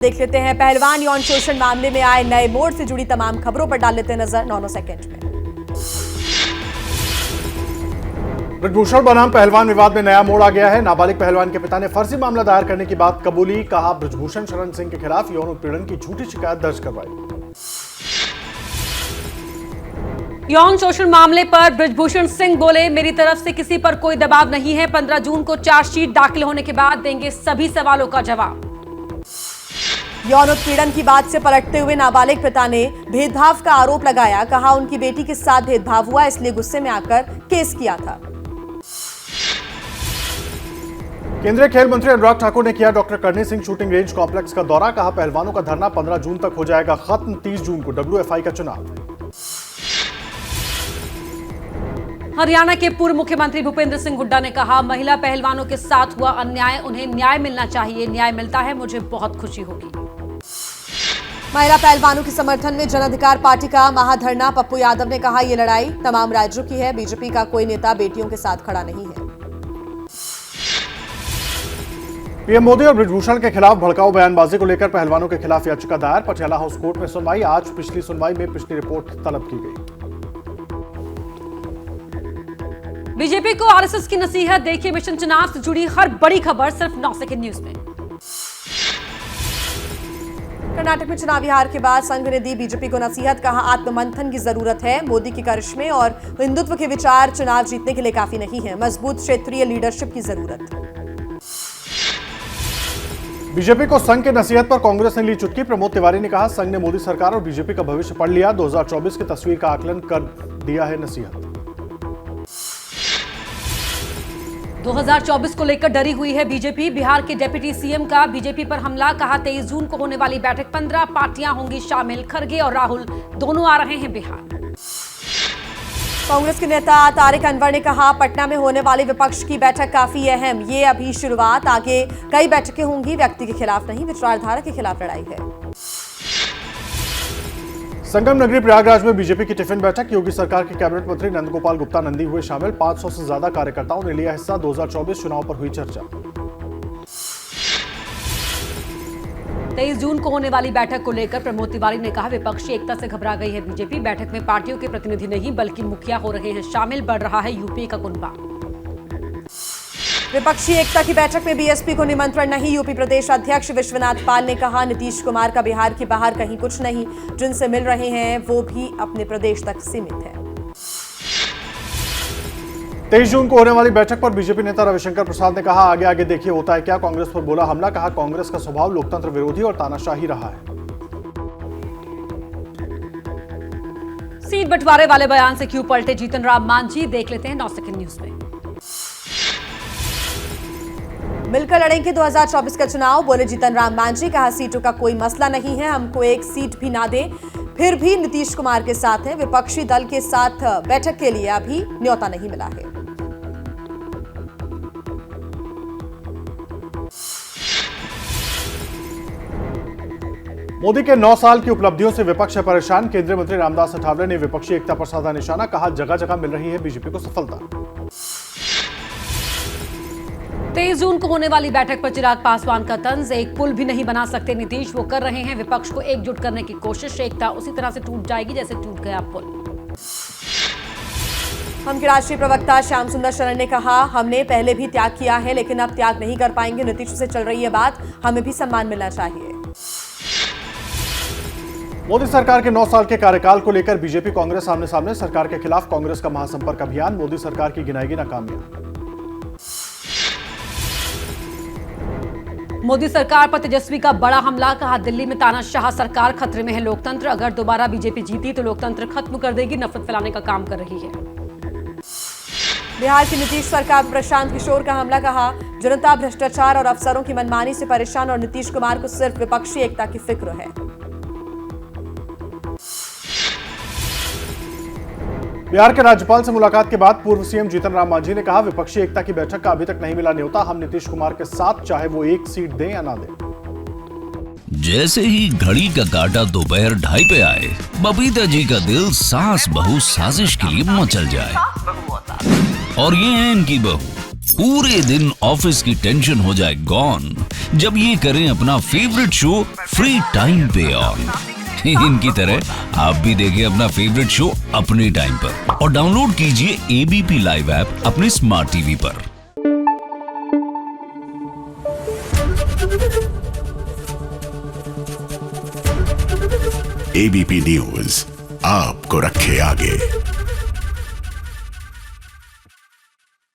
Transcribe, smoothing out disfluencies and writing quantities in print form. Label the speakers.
Speaker 1: देख लेते हैं पहलवान यौन शोषण मामले में आए नए मोड़ से जुड़ी तमाम खबरों पर डाल लेते हैं नजर 9 सेकंड में।
Speaker 2: ब्रजभूषण बनाम पहलवान विवाद में नया मोड़ आ गया है। नाबालिग पहलवान के पिता ने फर्जी मामला दायर करने की बात कबूली। कहा ब्रजभूषण शरण सिंह के खिलाफ यौन उत्पीड़न की झूठी शिकायत दर्ज करवाई।
Speaker 3: यौन शोषण मामले पर ब्रजभूषण सिंह बोले, मेरी तरफ से किसी पर कोई दबाव नहीं है। 15 जून को चार्जशीट दाखिल होने के बाद देंगे सभी सवालों का जवाब।
Speaker 1: यौन उत्पीड़न की बात से पलटते हुए नाबालिग पिता ने भेदभाव का आरोप लगाया। कहा उनकी बेटी के साथ भेदभाव हुआ, इसलिए गुस्से में आकर केस किया था।
Speaker 2: केंद्रीय खेल मंत्री अनुराग ठाकुर ने किया doctor Karni Singh shooting range complex का दौरा। कहा पहलवानों का धरना 15 जून तक हो जाएगा खत्म। 30 जून को WFI का चुनाव।
Speaker 3: हरियाणा के पूर्व मुख्यमंत्री भूपेंद्र सिंह हुड्डा ने कहा, महिला पहलवानों के साथ हुआ अन्याय, उन्हें न्याय मिलना चाहिए। न्याय मिलता है, मुझे बहुत खुशी होगी।
Speaker 1: महिला पहलवानों के समर्थन में जन अधिकार पार्टी का महाधरना। पप्पू यादव ने कहा, यह लड़ाई तमाम राज्यों की है। बीजेपी का कोई नेता बेटियों के साथ खड़ा नहीं है।
Speaker 2: पीएम मोदी और ब्रजभूषण के खिलाफ भड़काऊ बयानबाजी को लेकर पहलवानों के खिलाफ याचिका दायर। पटियाला हाउस कोर्ट में सुनवाई। आज पिछली सुनवाई में पिछली रिपोर्ट तलब की गई।
Speaker 3: बीजेपी को आरएसएस की नसीहत। देखिए मिशन चुनाव से जुड़ी हर बड़ी खबर सिर्फ 9 सेकंड न्यूज में।
Speaker 1: कर्नाटक में चुनावी हार के बाद संघ ने दी बीजेपी को नसीहत। कहा आत्ममंथन की जरूरत है। मोदी के करिश्मे और हिंदुत्व के विचार चुनाव जीतने के लिए काफी नहीं है। मजबूत क्षेत्रीय लीडरशिप की जरूरत।
Speaker 2: बीजेपी को संघ की नसीहत पर कांग्रेस ने ली चुटकी। प्रमोद तिवारी ने कहा, संघ ने मोदी सरकार और बीजेपी का भविष्य पढ़ लिया। 2024 की तस्वीर का आकलन कर दिया है नसीहत।
Speaker 3: 2024 को लेकर डरी हुई है बीजेपी। बिहार के डिप्टी सीएम का बीजेपी पर हमला। कहा 23 जून को होने वाली बैठक 15 पार्टियां होंगी शामिल। खरगे और राहुल दोनों आ रहे हैं बिहार।
Speaker 1: कांग्रेस के नेता तारिक अनवर ने कहा, पटना में होने वाली विपक्ष की बैठक काफी अहम। ये अभी शुरुआत, आगे कई बैठकें होंगी। व्यक्ति के खिलाफ नहीं, विचारधारा के खिलाफ लड़ाई है।
Speaker 2: संगम नगरी प्रयागराज में बीजेपी की टिफिन बैठक। योगी सरकार के कैबिनेट मंत्री नंदगोपाल गुप्ता नंदी हुए शामिल। 500 से ज्यादा कार्यकर्ताओं ने लिया हिस्सा। 2024 चुनाव पर हुई चर्चा।
Speaker 3: 23 जून को होने वाली बैठक को लेकर प्रमोद तिवारी ने कहा, विपक्षी एकता से घबरा गई है बीजेपी। बैठक में पार्टियों के प्रतिनिधि नहीं बल्कि मुखिया हो रहे हैं शामिल। बढ़ रहा है यूपी का कुनबा।
Speaker 1: विपक्षी एकता की बैठक में बीएसपी को निमंत्रण नहीं। यूपी प्रदेश अध्यक्ष विश्वनाथ पाल ने कहा, नीतीश कुमार का बिहार के बाहर कहीं कुछ नहीं। जिनसे मिल रहे हैं वो भी अपने प्रदेश तक सीमित है।
Speaker 2: 23 जून को होने वाली बैठक पर बीजेपी नेता रविशंकर प्रसाद ने कहा, आगे आगे देखिए होता है क्या। कांग्रेस पर बोला हमला। कहा कांग्रेस का स्वभाव लोकतंत्र विरोधी और तानाशाही रहा है।
Speaker 3: सीट बंटवारे वाले बयान से क्यों पलटे जीतन राम मांझी। देख लेते हैं 9 सेकंड न्यूज में।
Speaker 1: मिलकर लड़ेंगे 2024 का चुनाव, बोले जीतन राम मांझी। कहा सीटों का कोई मसला नहीं है, हमको एक सीट भी ना दे फिर भी नीतीश कुमार के साथ है। विपक्षी दल के साथ बैठक के लिए अभी न्योता नहीं मिला है।
Speaker 2: मोदी के 9 साल की उपलब्धियों से विपक्ष है परेशान। केंद्रीय मंत्री रामदास अठावले ने विपक्षी एकता पर साधा निशाना। कहा जगह जगह मिल रही है बीजेपी को सफलता।
Speaker 3: 23 जून को होने वाली बैठक पर चिराग पासवान का तंज। एक पुल भी नहीं बना सकते नीतीश, वो कर रहे हैं विपक्ष को एकजुट करने की कोशिश। एकता उसी तरह से टूट जाएगी जैसे टूट गया पुल।
Speaker 1: हम के राष्ट्रीय प्रवक्ता श्याम सुंदर शरण ने कहा, हमने पहले भी त्याग किया है लेकिन अब त्याग नहीं कर पाएंगे। नीतीश से चल रही है बात, हमें भी सम्मान मिलना चाहिए।
Speaker 2: मोदी सरकार के 9 साल के कार्यकाल को लेकर बीजेपी कांग्रेस आमने सामने। सरकार के खिलाफ कांग्रेस का महासंपर्क अभियान। मोदी सरकार की गिनाएगी नाकामियां।
Speaker 3: मोदी सरकार पर तेजस्वी का बड़ा हमला। कहा दिल्ली में तानाशाह सरकार, खतरे में है लोकतंत्र। अगर दोबारा बीजेपी जीती तो लोकतंत्र खत्म कर देगी। नफरत फैलाने का काम कर रही है।
Speaker 1: बिहार की नीतीश सरकार पर प्रशांत किशोर का हमला। कहा जनता भ्रष्टाचार और अफसरों की मनमानी से परेशान और नीतीश कुमार को सिर्फ विपक्षी एकता की फिक्र है।
Speaker 2: बिहार के राज्यपाल से मुलाकात के बाद पूर्व सीएम जीतन राम मांझी ने कहा, विपक्षी एकता की बैठक का अभी तक नहीं मिला न्योता। हम नीतीश कुमार के साथ, चाहे वो एक सीट दें या ना दें।
Speaker 4: जैसे ही घड़ी का काटा दोपहर 2:30 पे आए, बबीता जी का दिल सास बहू साजिश के लिए मचल जाए। और ये है इनकी बहू पूरे दिन ऑफिस की टेंशन हो जाए गॉन जब ये करें अपना फेवरेट शो फ्री टाइम पे ऑन। इनकी तरह आप भी देखें अपना फेवरेट शो अपने टाइम पर और डाउनलोड कीजिए एबीपी लाइव ऐप अपने स्मार्ट टीवी पर।
Speaker 5: एबीपी न्यूज आपको रखे आगे।